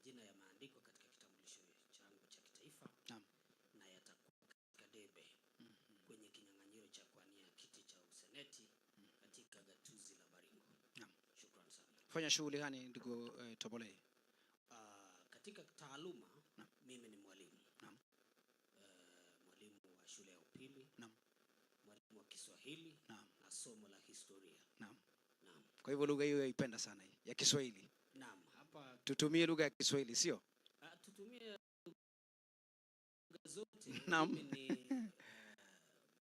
majina yameandikwa katika kitambulisho changu cha kitaifa. Naam. Na yatakuwa katika debe kwenye kinyang'anyiro cha kuania kiti cha useneti katika gatuzi la Baringo. Naam. Shukrani sana. Fanya shughuli gani ndugu Tobole? Katika taaluma mimi ni mwalimu. Naam. Mwalimu wa shule ya upili. Naam. Mwalimu wa Kiswahili. Naam. Na somo la historia. Naam. Naam. Kwa hivyo lugha hiyo yaipenda sana hii ya Kiswahili. Naam. Hapa tutumie lugha ya Kiswahili, sio? Tutumie lugha zote. Naam. Mimi ni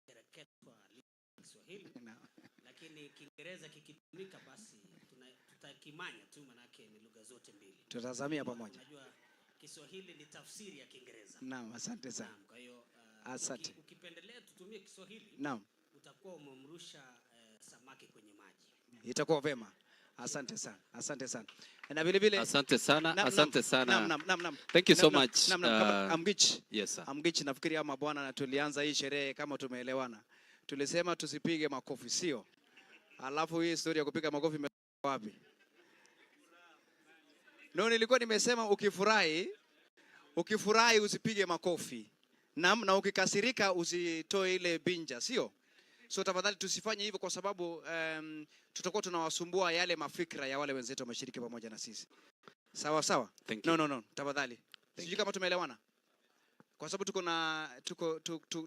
kereketwa Kiswahili. Naam. Lakini Kiingereza kikitumika basi tutakimanya tu, manake ni lugha zote mbili. Tutazamia pamoja. Unajua Kiswahili ni tafsiri ya Kiingereza. Naam, asante sana. Naam, kwa hiyo asante. Ukipendelea tutumie Kiswahili. Naam. Utakuwa umemrusha samaki kwenye maji. Itakuwa vema. Asante sana. Asante sana. Na vile vile asante sana. Asante sana. Naam. Thank you so much. Amgich. Yes sir. Amgich, nafikiri ama bwana, na tulianza hii sherehe kama tumeelewana. Tulisema tusipige makofi, sio? Alafu hii historia ya kupiga makofi imetoka wapi? No, nilikuwa nimesema ukifurahi usipige makofi. Na ukikasirika usitoe ile binja, sio? So tafadhali tusifanye hivyo, kwa sababu tutakuwa tunawasumbua yale mafikra ya wale wenzetu wameshiriki pamoja na sisi. Sawa sawa? No, tafadhali. Sijui kama tumeelewana. Kwa sababu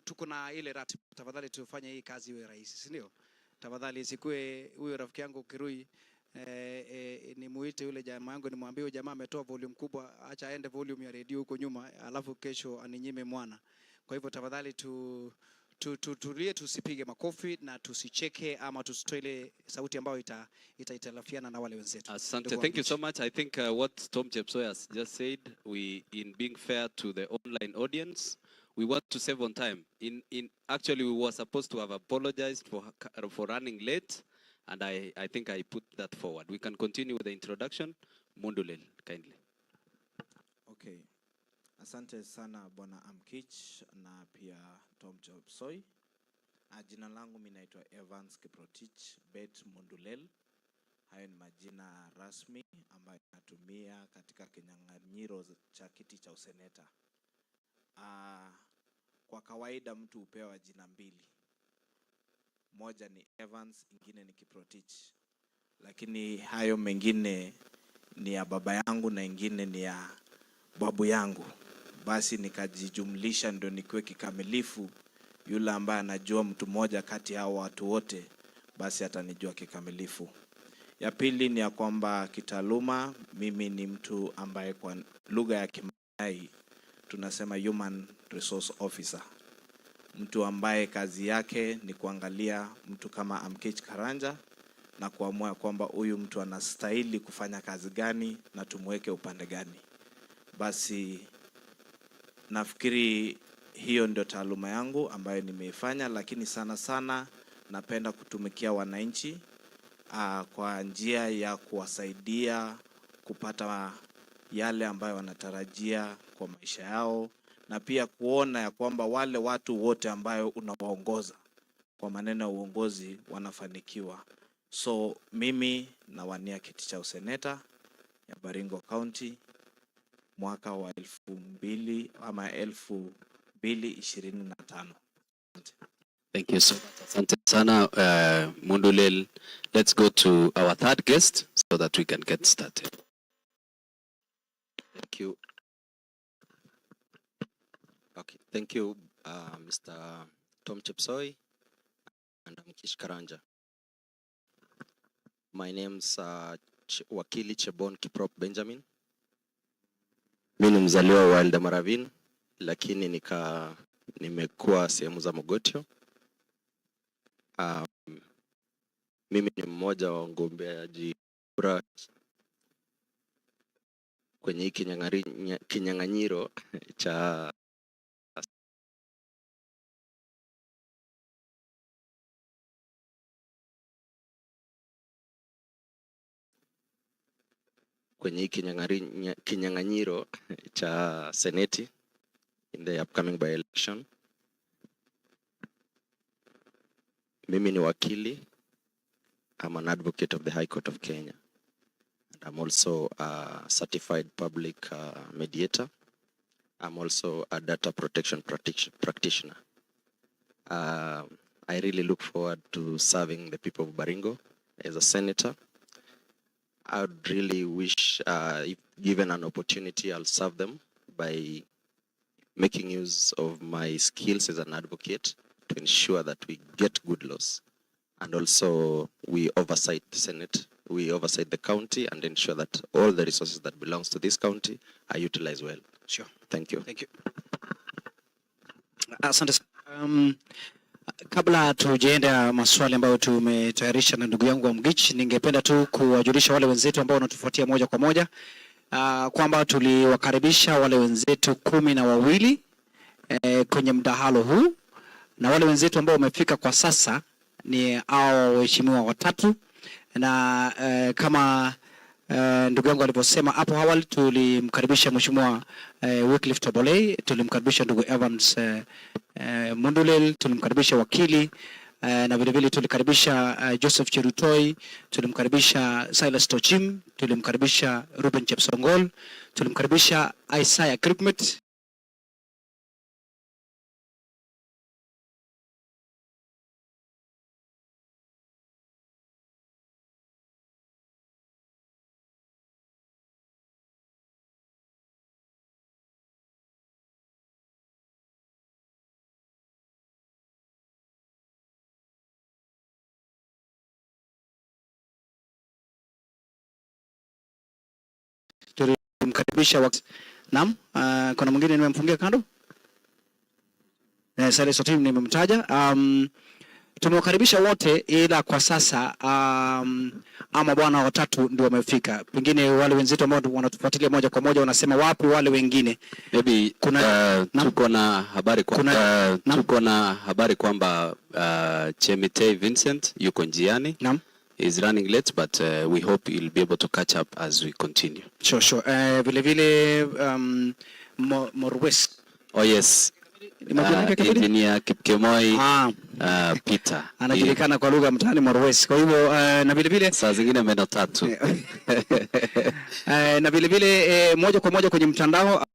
tuko na ile ratiba. Tafadhali tufanye hii kazi iwe rahisi, si ndio? Tafadhali isikue huyo rafiki yangu Kirui nimuite yule jamaa yangu nimwambie huyo jamaa ametoa volume kubwa, acha aende volume ya radio huko nyuma, alafu kesho aninyime mwana. Kwa hivyo tafadhali tulie, tusipige makofi na tusicheke ama tusitoe sauti ambayo italafiana na wale wenzetu. Asante. Thank you so much. I think what Tom Chepsoy has just said, in being fair to the online audience, we want to save on time. Actually we were supposed to have apologized for running late, and I think I put that forward. We can continue with the introduction. Mundulel, kindly. Okay. Asante sana Bwana Amkich na pia Tom Chepsoy. Jina langu mimi naitwa Evans Kiprotich Bet Mundulel. Hayo ni majina rasmi ambayo natumia katika kinyang'anyiro cha kiti cha useneta. Kwa kawaida mtu hupewa jina mbili. Moja ni Evans, ingine ni Kiprotich. Lakini hayo mengine ni ya baba yangu na ingine ni ya babu yangu. Basi nikajijumlisha ndio nikiwe kikamilifu. Yule ambaye anajua mtu mmoja kati ya watu wote, basi atanijua kikamilifu. Ya pili ni ya kwamba kitaaluma mimi ni mtu ambaye kwa lugha ya Kimasai tunasema human resource officer. Mtu ambaye kazi yake ni kuangalia mtu kama Amkich Karanja na kuamua kwamba huyu mtu anastahili kufanya kazi gani na tumweke upande gani. Basi nafikiri hiyo ndio taaluma yangu ambayo nimeifanya, lakini sana sana napenda kutumikia wananchi kwa njia ya kuwasaidia kupata yale ambayo wanatarajia kwa maisha yao, na pia kuona ya kwamba wale watu wote ambayo unawaongoza kwa maneno ya uongozi wanafanikiwa. So mimi nawania kiti cha useneta ya Baringo County mwaka wa 2025. Thank you so much. Asante sana Mundulel. Let's go to our third guest so that we can get started. Thank you. Okay, thank you Mr. Tom Chepsoy and Amkich Karanja. My name's Wakili Chebon Kiprop Benjamin. Mimi ni mzaliwa wa Eldamaravin, lakini nimekuwa sehemu za Mogotio. Mimi ni mmoja wa ngombeaji kura kwenye hiki kinyang'anyiro cha kinyang'anyiro cha seneti in the upcoming by election. Mimi ni wakili. I'm an advocate of the High Court of Kenya. I'm also a certified public mediator. I'm also a data protection practitioner. I really look forward to serving the people of Baringo as a senator. I would really wish, if given an opportunity, I'll serve them by making use of my skills as an advocate to ensure that we get good laws. And also we oversight the Senate, we oversight the county and ensure that all the resources that belongs to this county are utilized well. Sure. Thank you. Thank you. Asante. Kabla tujaenda maswali ambayo tumetayarisha na ndugu yangu wa Mgich, ningependa tu kuwajulisha wale wenzetu ambao wanatufuatia moja kwa moja kwamba tuliwakaribisha wale wenzetu 12 kwenye mdahalo huu, na wale wenzetu ambao wamefika kwa sasa ni hao waheshimiwa watatu, na kama ndugu yangu alivyosema hapo awali, tulimkaribisha mheshimiwa Wycliffe Tobolei, tulimkaribisha ndugu Evans Mundulel, tulimkaribisha wakili na vile vile tulikaribisha Joseph Cherutoi, tulimkaribisha Silas Tochim, tulimkaribisha Ruben Chepsongol, tulimkaribisha Isaiah Krikmet, tulimkaribisha naam, kuna mwingine nimemfungia kando, Silas Tochim nimemtaja. Tumewakaribisha wote, ila kwa sasa ama bwana watatu ndio wamefika. Pengine wale wenzetu ambao wanatufuatilia moja kwa moja wanasema wapi wale wengine? Maybe tuko na habari kwamba Chemitei Vincent yuko njiani. Naam. Is running late, but we hope he'll be able to catch up as we continue. Sure. Vile vile Morwes. Oh yes. Engineer Kipkemoi Peter. Anajulikana kwa lugha mtaani Morwes. Kwa hivyo na vile vile saa zingine meno 3. Na vile vile moja kwa moja kwenye mtandao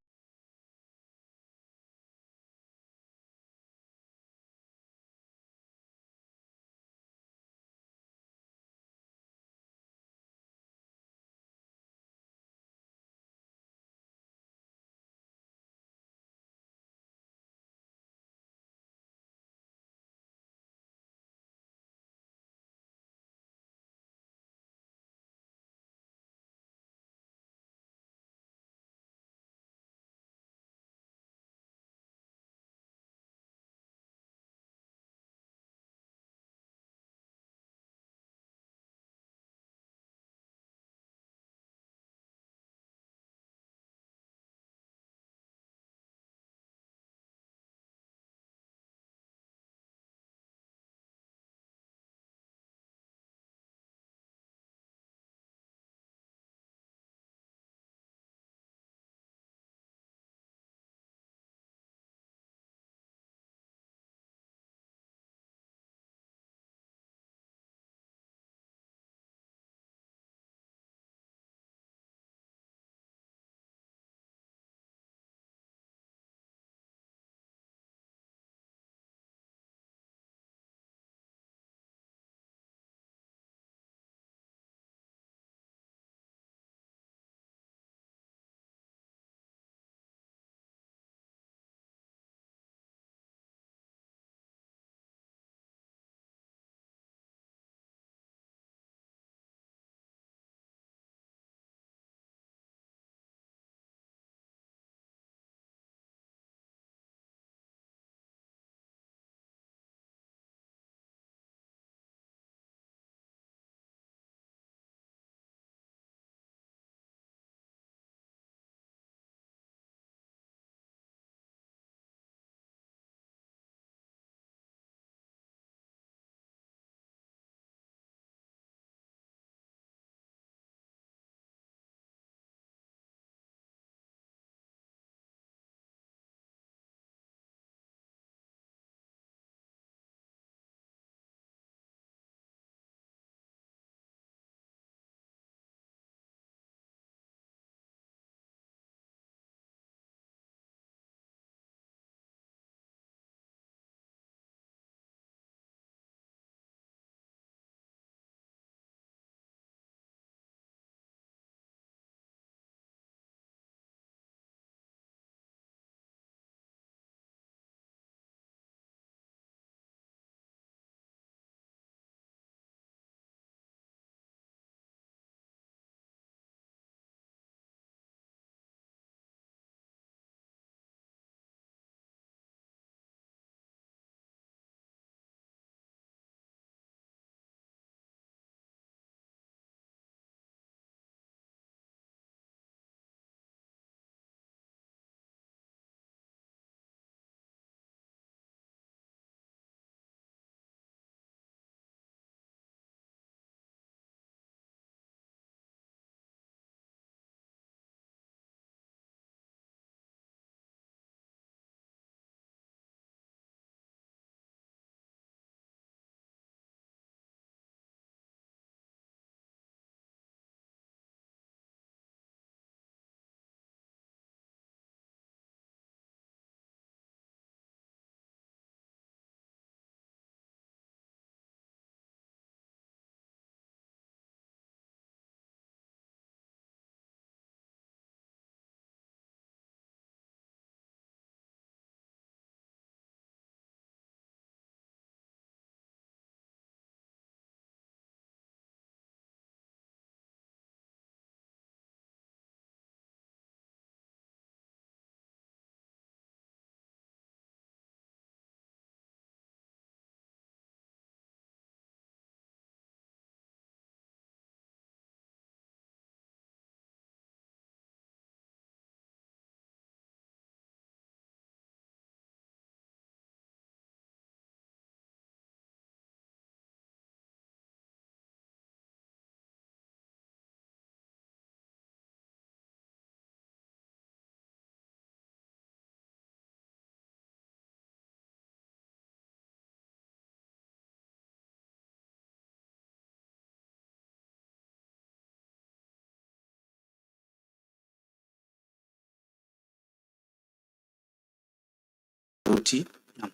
tofauti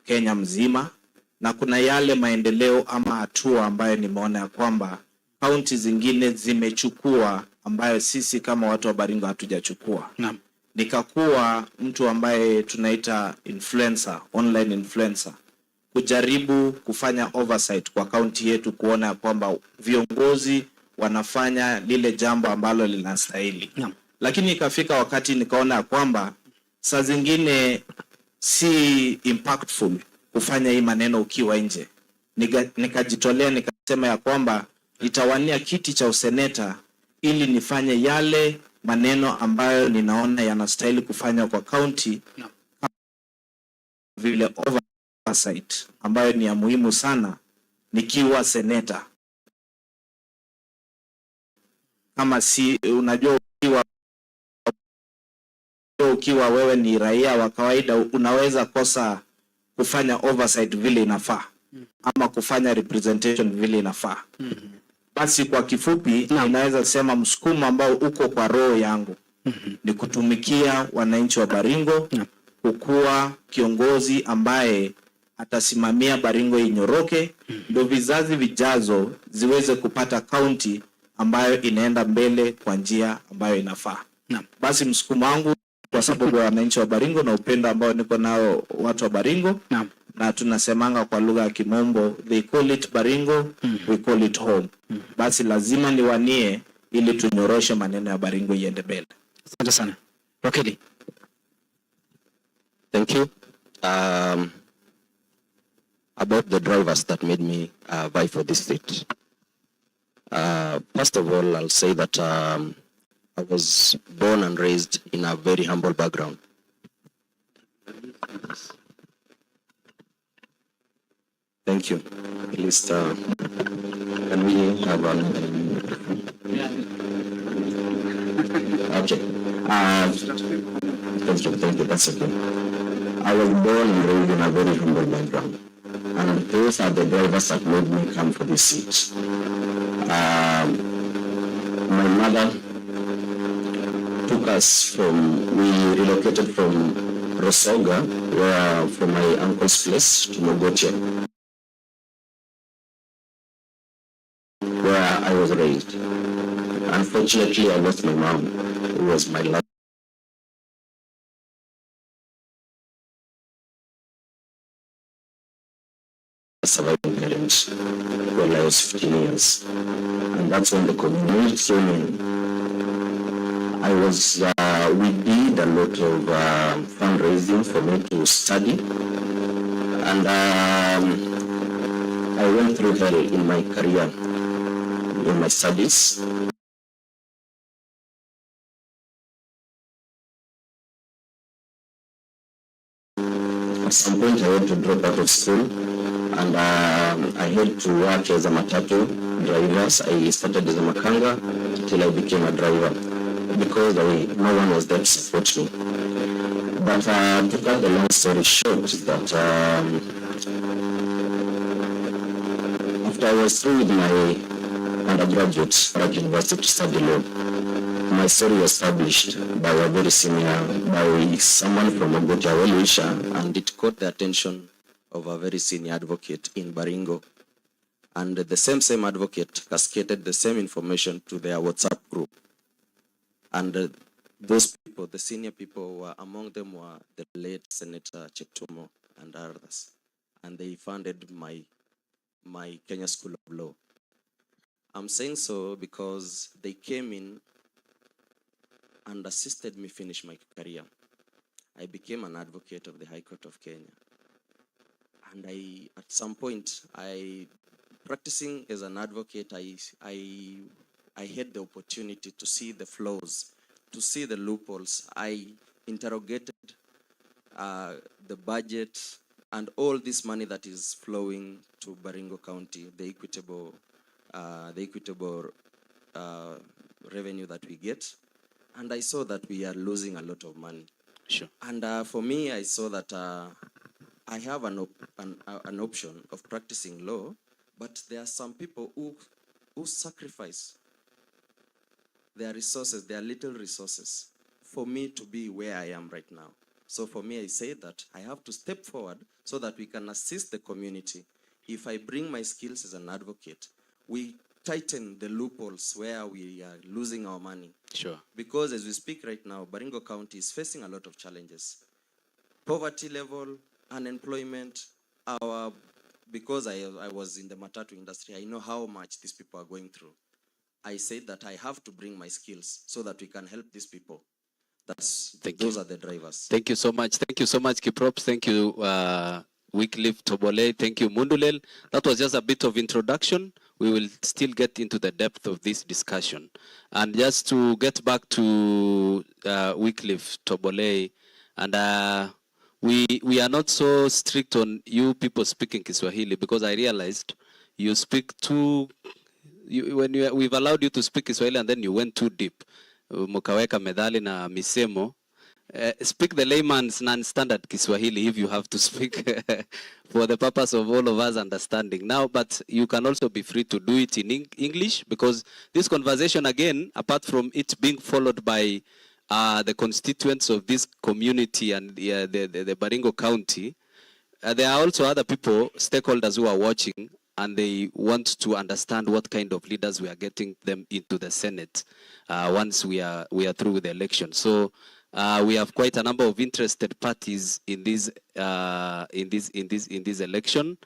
Kenya mzima, na kuna yale maendeleo ama hatua ambayo nimeona ya kwamba kaunti zingine zimechukua ambayo sisi kama watu wa Baringo hatujachukua. Naam. Nikakuwa mtu ambaye tunaita influencer, online influencer, kujaribu kufanya oversight kwa kaunti yetu, kuona ya kwamba viongozi wanafanya lile jambo ambalo linastahili. Naam. Lakini ikafika wakati nikaona ya kwamba saa zingine si impactful kufanya hii maneno ukiwa nje. Nikajitolea nikasema ya kwamba nitawania kiti cha useneta ili nifanye yale maneno ambayo ninaona yanastahili kufanywa kwa county, vile oversight ambayo ni ya muhimu sana nikiwa seneta. Kama si unajua, ukiwa wewe ni raia wa kawaida unaweza kosa kufanya oversight vile inafaa ama kufanya representation vile inafaa. Basi kwa kifupi ninaweza sema msukumo ambao uko kwa roho yangu ni kutumikia wananchi wa Baringo, kukuwa kiongozi ambaye atasimamia Baringo inyoroke, ndio vizazi vijazo ziweze kupata county ambayo inaenda mbele kwa njia ambayo inafaa. Basi msukumo wangu kwa sababu ya wananchi wa Baringo na upendo ambao niko nao watu wa Baringo, na tunasemanga kwa lugha ya Kimombo, they call it Baringo, we call it home. Basi lazima niwanie ili tunyoroshe maneno ya Baringo iende mbele. Asante sana. Rokedi. Thank you. About the drivers that made me vie for this seat. First of all, I'll say that I was born and raised in a very humble background. Thank you. At least, can we have an... Okay. Thank you, that's okay. I was born and raised in a very humble background. And those are the drivers that made me come for this seat. My mother took us we relocated from Rosoga, from my uncle's place, to Mogotia, where I was raised. Unfortunately, I lost my mom, who was my last surviving parents when I was 15 years. And that's when the community came in. We did a lot of fundraising for me to study. And I went through hell in my career, in my studies. At some point I had to drop out of school, and I had to work as a matatu driver. I started as a makanga till I became a driver because no one was there to support me. But to cut the long story short, that after I was through with my undergraduate at university to study law, my story was published by a very senior, by someone from Ogotia Weluisha, and it caught the attention of a very senior advocate in Baringo. And the same advocate cascaded the same information to their WhatsApp group. And those people, the senior people, among them were the late Senator Cheptumo and others. And they funded my Kenya School of Law. I'm saying so because they came in and assisted me finish my career. I became an advocate of the High Court of Kenya. And at some point, practicing as an advocate, I had the opportunity to see the flaws, to see the loopholes. I interrogated the budget and all this money that is flowing to Baringo County, the equitable revenue that we get. And I saw that we are losing a lot of money. Sure. And for me, I saw that I have an option of practicing law, but there are some people who sacrifice their resources, their little resources, for me to be where I am right now. So for me, I say that I have to step forward so that we can assist the community. If I bring my skills as an advocate, we tighten the loopholes where we are losing our money. Sure. Because as we speak right now, Baringo County is facing a lot of challenges. Poverty level, unemployment, because I was in the matatu industry, I know how much these people are going through. I said that I have to bring my skills so that we can help these people. Those are the drivers. Thank you so much. Thank you so much, Kiprops. Thank you, Wycliffe Tobole. Thank you, Mundulel. That was just a bit of introduction. We will still get into the depth of this discussion. And just to get back to Wycliffe Tobole, and we are not so strict on you people speaking Kiswahili, because I realized you speak too, we've allowed you to speak Kiswahili and then you went too deep. Mukaweka medali na misemo. Speak the layman's non-standard Kiswahili if you have to speak for the purpose of all of us understanding. Now, but you can also be free to do it in English, because this conversation, again, apart from it being followed by the constituents of this community and the Baringo County, there are also other people, stakeholders who are watching, and they want to understand what kind of leaders we are getting them into the Senate once we are through with the election. So we have quite a number of interested parties in this election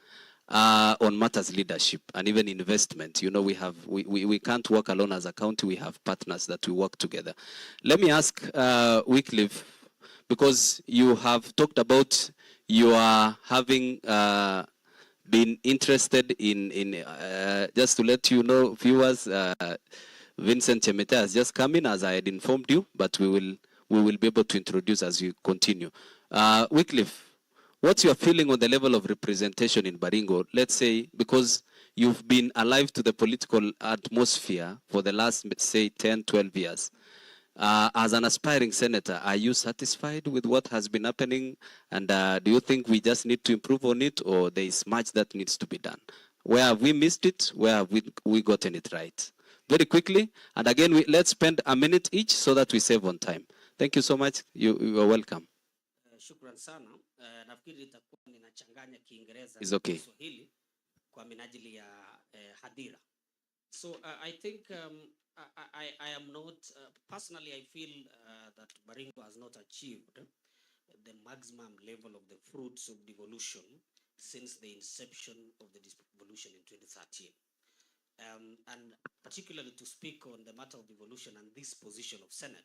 on matters leadership and even investment. You know, we can't work alone as a county. We have partners that we work together. Let me ask Wycliffe, because you have talked about you are having been interested in just to let you know, viewers, Vincent Chemete has just come in, as I had informed you, but we will be able to introduce as you continue. Wycliffe, what's your feeling on the level of representation in Baringo? Let's say, because you've been alive to the political atmosphere for the last, say, 10, 12 years. As an aspiring senator, are you satisfied with what has been happening? And do you think we just need to improve on it, or there is much that needs to be done? Where have we missed it? Where have we gotten it right? Very quickly, and again, let's spend a minute each so that we save on time. Thank you so much. You are welcome. Shukran sana. Nafikiri itakuwa ninachanganya Kiingereza It's okay. na Kiswahili kwa minajili ya hadira. So I think I am not, personally I feel that Baringo has not achieved the maximum level of the fruits of devolution since the inception of the devolution in 2013. And particularly to speak on the matter of devolution and this position of Senate,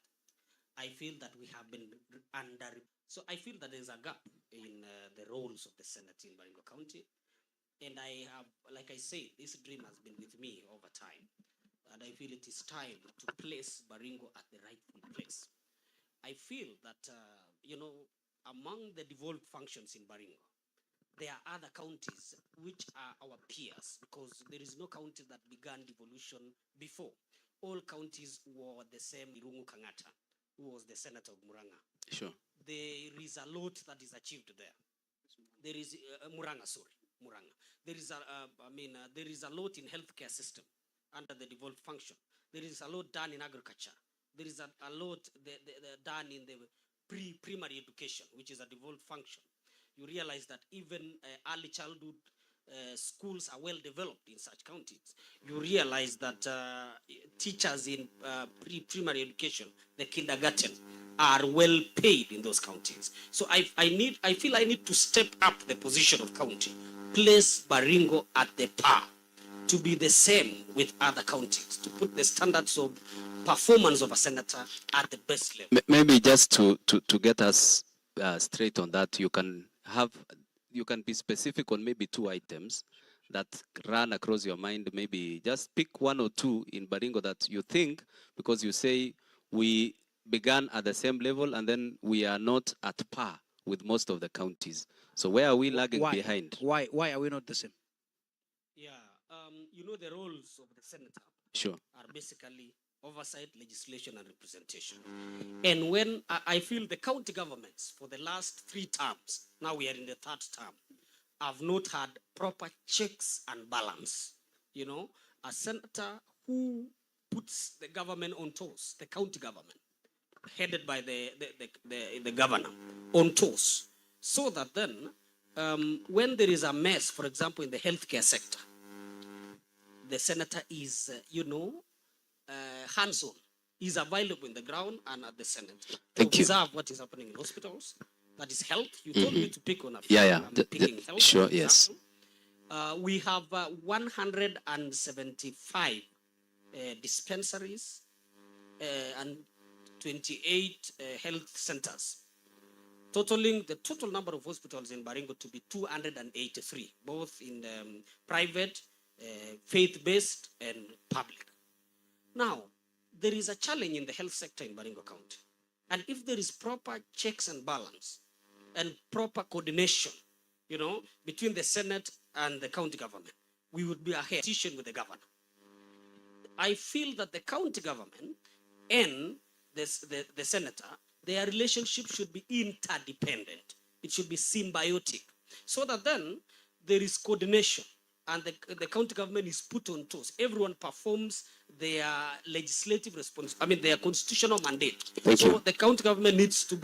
I feel that we have been under. So I feel that there's a gap in the roles of the Senate in Baringo County. And I have, like I say, this dream has been with me over time. And I feel it is time to place Baringo at the rightful place. I feel that, among the devolved functions in Baringo, there are other counties which are our peers, because there is no county that began devolution before. All counties were the same. Irungu Kangata, who was the senator of Muranga. Sure. There is a lot that is achieved there. There is Muranga. There is there is a lot in healthcare system under the devolved function. There is a lot done in agriculture. There is a lot done in the primary education, which is a devolved function. You realize that even early childhood schools are well developed in such counties. You realize that teachers in primary education, the kindergarten, are well paid in those counties. So I feel I need to step up the position of county, place Baringo at the par, to be the same with other counties, to put the standards of performance of a senator at the best level. Maybe just to get us straight on that, you can be specific on maybe 2 items that run across your mind. Maybe just pick 1 or 2 in Baringo that you think, because you say we began at the same level and then we are not at par with most of the counties. So where are we lagging behind? Why are we not the same? Yeah, the roles of the senator are basically oversight, legislation, and representation. And when I feel the county governments for the last 3 terms, now we are in the 3rd term, have not had proper checks and balance. A senator who puts the government on toes, the county government, headed by the governor on toes, so that then when there is a mess, for example, in the healthcare sector, the senator is, hands-on. Is available in the ground and at the Senate to Thank you. observe what is happening in hospitals. That is health. You told me to pick on a few. Yeah, yeah. I'm picking health. Sure, for yes. example. We have 175 dispensaries and 28 health centers, totaling the total number of hospitals in Baringo to be 283, both in private, faith-based, and public. Now, there is a challenge in the health sector in Baringo County. And if there is proper checks and balance and proper coordination, between the Senate and the county government, we would be ahead with the governor. I feel that the county government and the senator, their relationship should be interdependent. It should be symbiotic, so that then there is coordination and the county government is put on toes. Everyone performs their legislative responsibility, their constitutional mandate. Thank you. The county government needs to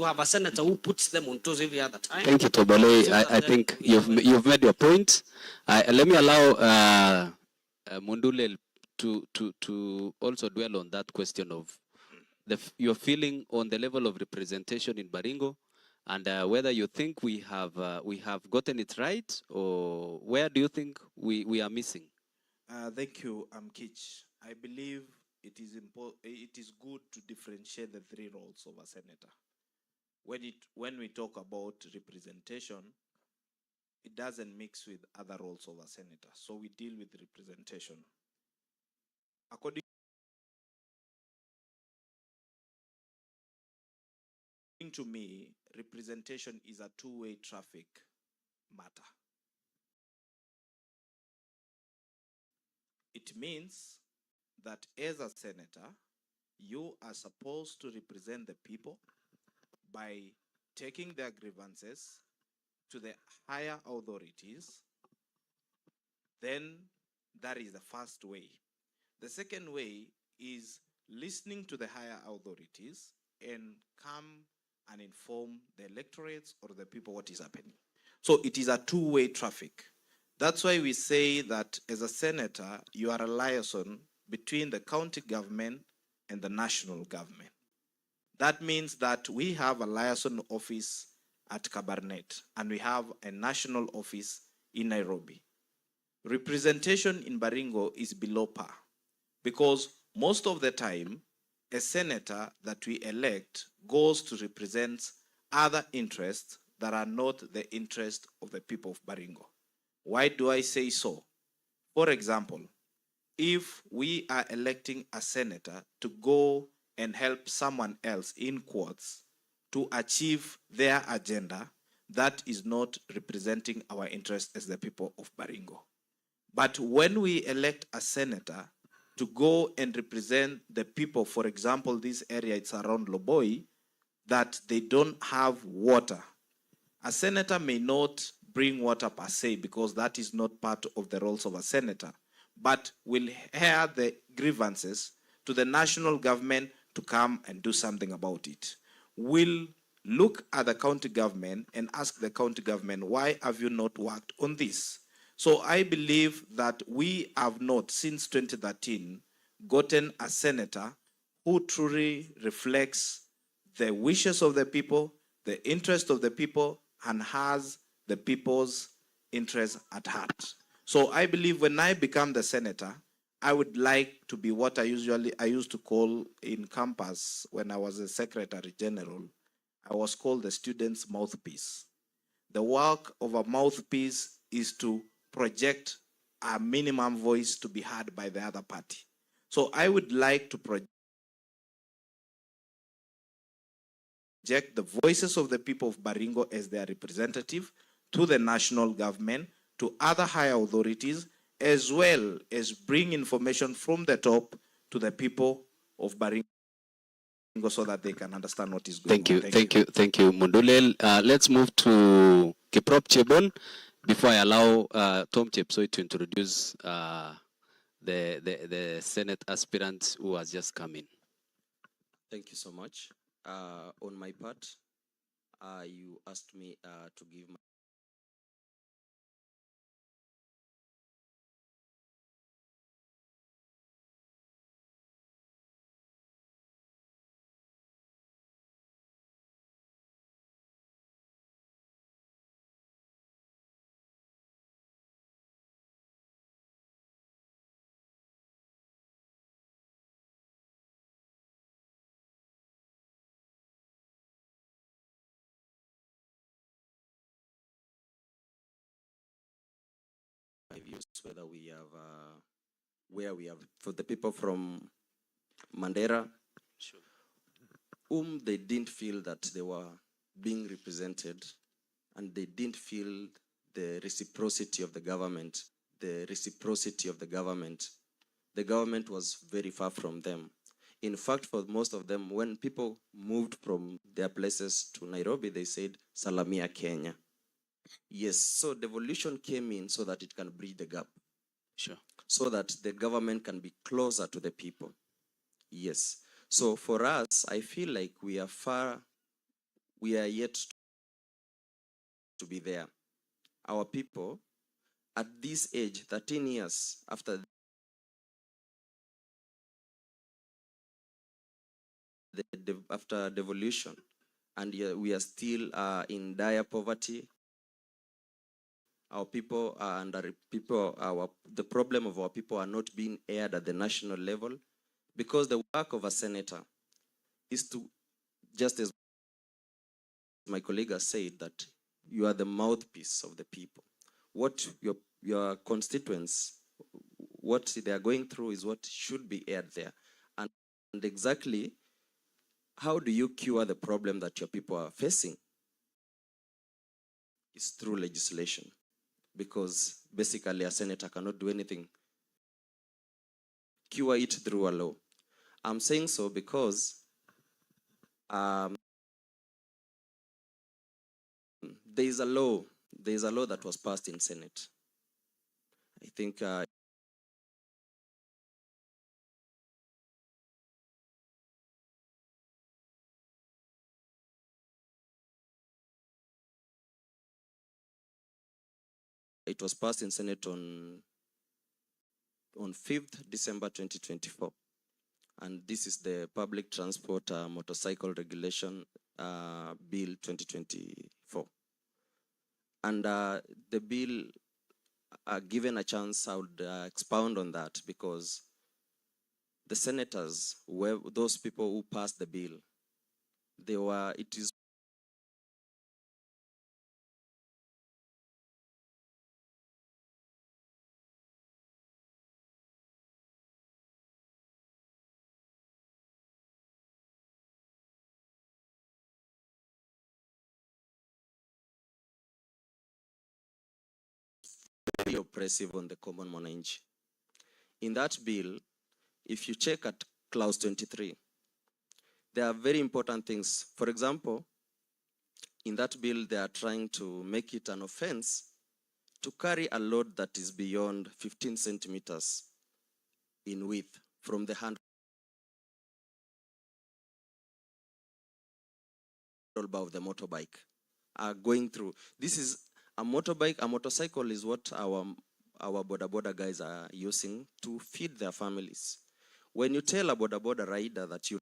have a senator who puts them on toes every other time. Thank you, Tobole. So I think you've made your point. Let me allow Mundule to also dwell on that question of your feeling on the level of representation in Baringo, and whether you think we have gotten it right, or where do you think we are missing? Thank you, Kich. I believe it is good to differentiate the three roles of a senator. When we talk about representation, it doesn't mix with other roles of a senator. So we deal with representation. According to me, representation is a two-way traffic matter. It means that as a senator, you are supposed to represent the people by taking their grievances to the higher authorities. Then that is the first way. The second way is listening to the higher authorities and come and inform the electorates or the people what is happening. So it is a two-way traffic. That's why we say that as a senator, you are a liaison between the county government and the national government. That means that we have a liaison office at Kabarnet and we have a national office in Nairobi. Representation in Baringo is below par because most of the time, a senator that we elect goes to represent other interests that are not the interest of the people of Baringo. Why do I say so? For example, if we are electing a senator to go and help someone else, in quotes, to achieve their agenda, that is not representing our interest as the people of Baringo. But when we elect a senator to go and represent the people, for example, this area, it's around Loboi, that they don't have water. A senator may not bring water per se because that is not part of the roles of a senator, but will hear the grievances to the national government to come and do something about it. Will look at the county government and ask the county government, why have you not worked on this? So I believe that we have not, since 2013, gotten a senator who truly reflects the wishes of the people, the interest of the people, and has the people's interest at heart. So I believe when I become the senator, I would like to be what I used to call in campus when I was a secretary general, I was called the student's mouthpiece. The work of a mouthpiece is to project a minimum voice to be heard by the other party. So I would like to project the voices of the people of Baringo as their representative to the national government, to other higher authorities, as well as bring information from the top to the people of Baringo so that they can understand what is going on. Thank you, Mundule. Let's move to Kiprop Chebon before I allow Tom Chepsoi to introduce the Senate aspirant who has just come in. Thank you so much. On my part, you asked me to give my views, whether we have, where we have, for the people from Mandera, whom they didn't feel that they were being represented, and they didn't feel the reciprocity of the government. The government was very far from them. In fact, for most of them, when people moved from their places to Nairobi, they said, Salamia Kenya. Yes, so devolution came in so that it can bridge the gap. Sure. So that the government can be closer to the people. Yes. So for us, I feel like we are yet to be there. Our people, at this age, 13 years after devolution, and we are still in dire poverty. Our people are the problem of our people are not being aired at the national level, because the work of a senator is to, just as my colleague has said, that you are the mouthpiece of the people. What your constituents, what they are going through is what should be aired there. And exactly, how do you cure the problem that your people are facing? It's through legislation, because basically a senator cannot do anything. Cure it through a law. I'm saying so because there is a law that was passed in Senate. I think it was passed in Senate on 5th December 2024. And this is the Public Transport Motorcycle Regulation Bill 2024. And the bill, given a chance, I would expound on that, because the senators, those people who passed the bill, it is very oppressive on the common mwananchi. In that bill, if you check at clause 23, there are very important things. For example, in that bill, they are trying to make it an offense to carry a load that is beyond 15 centimeters in width from the handlebar of the motorbike. Going through. This is a motorbike. A motorcycle is what our boda guys are using to feed their families. When you tell a boda rider that you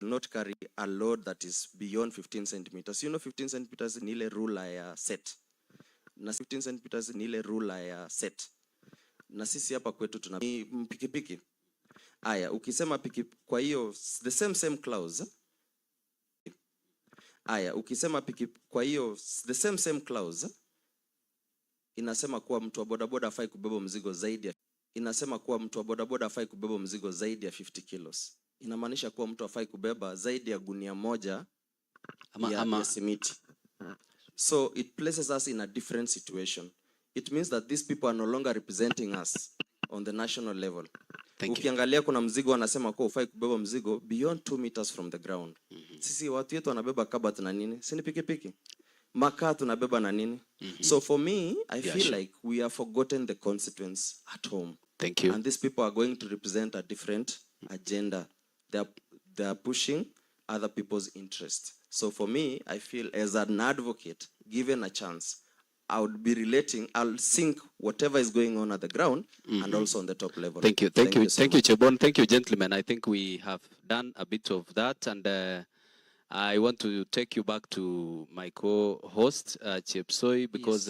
will not carry a load that is beyond 15 centimeters. You know 15 centimeters ni ile ruler ya set. Na 15 centimeters ni ile ruler ya set. Na sisi hapa kwetu tuna pikipiki. Aya, ukisema kwa hiyo the same clause. Aya, ukisema kwa hiyo the same clause inasema kuwa mtu wa bodaboda hafai kubeba mzigo zaidi ya 50 kilos. Inamaanisha kuwa mtu hafai kubeba zaidi ya gunia moja ya simiti. So it places us in a different situation. It means that these people are no longer representing us on the national level. Ukiangalia kuna mzigo wanasema kuwa hufai kubeba mzigo beyond 2 meters from the ground. Sisi watu wetu wanabeba kabat na nini? Si ni pikipiki. makaa tunabeba na nini? So for me, I Yeah, feel sure. like we have forgotten the constituents at home. Thank you. And these people are going to represent a different agenda. They are pushing other people's interests. So for me, I feel as an advocate, given a chance, I would be relating, I'll sync whatever is going on at the ground and also on the top level. Thank you. Thank you. so Thank you, much. Chebon. Thank you, gentlemen. I think we have done a bit of that. And I want to take you back to my co-host, Chepsoi, because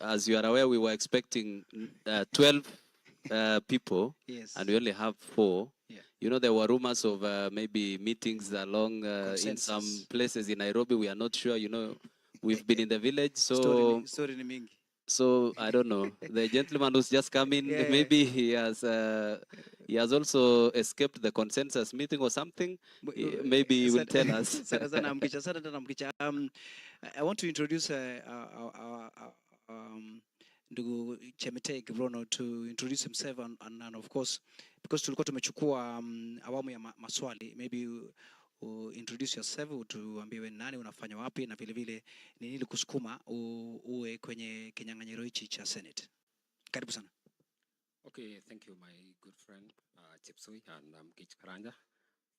as you are aware, we were expecting 12 people, Yes. and we only have 4. Yeah. You know, there were rumors of maybe meetings along in some Consensus. places in Nairobi. We are not sure. You know, we've been in the village, Story ni mingi. so I don't know. The gentleman who's just come in, Yeah. maybe he has also escaped the consensus meeting or something. Maybe he will tell us. Sana sana mkicha, sana tena mkicha. I want to introduce ndugu Chemitei Kiprono to introduce himself and of course because tulikuwa tumechukua awamu ya maswali, maybe introduce yourself, utuambiwe nani, unafanya wapi, na vile vile ni nini kusukuma uwe kwenye kinyang'anyiro hichi cha Senate. Karibu sana. Okay, thank you, my good friend Chepsoi and Kich Karanja.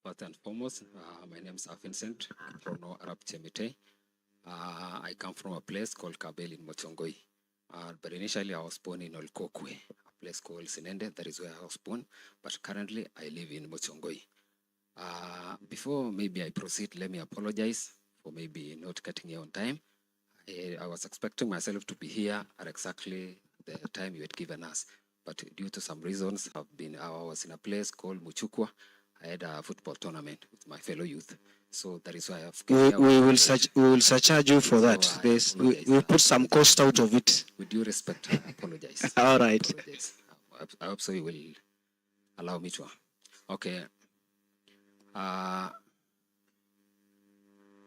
First and foremost, my name is Vincent Kiprono Arab Chemitei. I come from a place called Kabel in Mochongoi. But initially I was born in Olkokwe, a place called Sinende. That is where I was born. But currently I live in Mochongoi. Before maybe I proceed, let me apologize for maybe not getting here on time. I was expecting myself to be here at exactly the time you had given us. But due to some reasons, I was in a place called Muchukwa. I had a football tournament with my fellow youth. So that is why I've We will surcharge you for that. We'll put some cost out of it. With due respect, I apologize. All right. I hope so you will allow me to. Okay.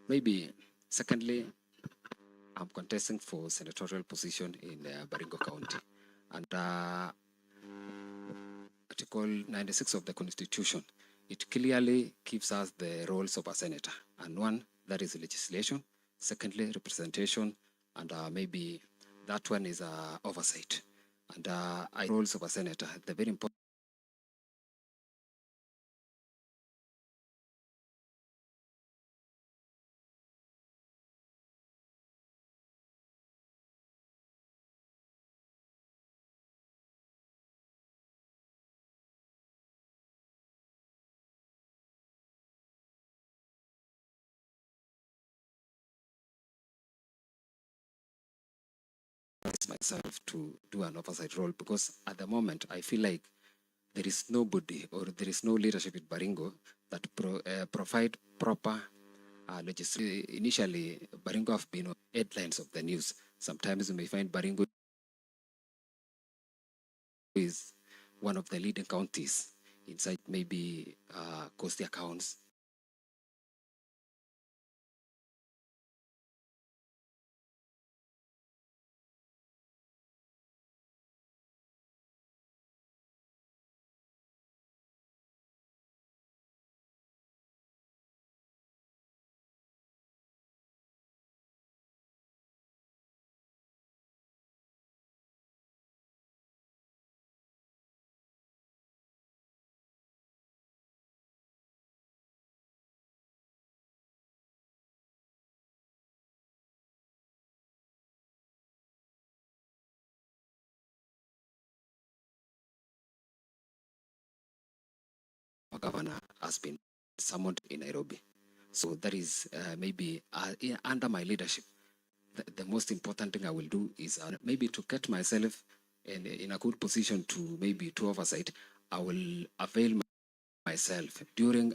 Maybe secondly, I'm contesting for senatorial position in Baringo County. And Article 96 of the Constitution, it clearly gives us the roles of a senator. And one, that is legislation. Secondly, representation. And maybe that one is oversight. And roles of a senator, the very important. Myself to do an oversight role, because at the moment I feel like there is nobody or there is no leadership in Baringo that provide proper legislation. Initially, Baringo have been on headlines of the news. Sometimes you may find Baringo is one of the leading counties inside maybe coastal accounts. Governor has been summoned in Nairobi. So that is maybe under my leadership. The most important thing I will do is maybe to get myself in a good position to maybe to oversight. I will avail myself during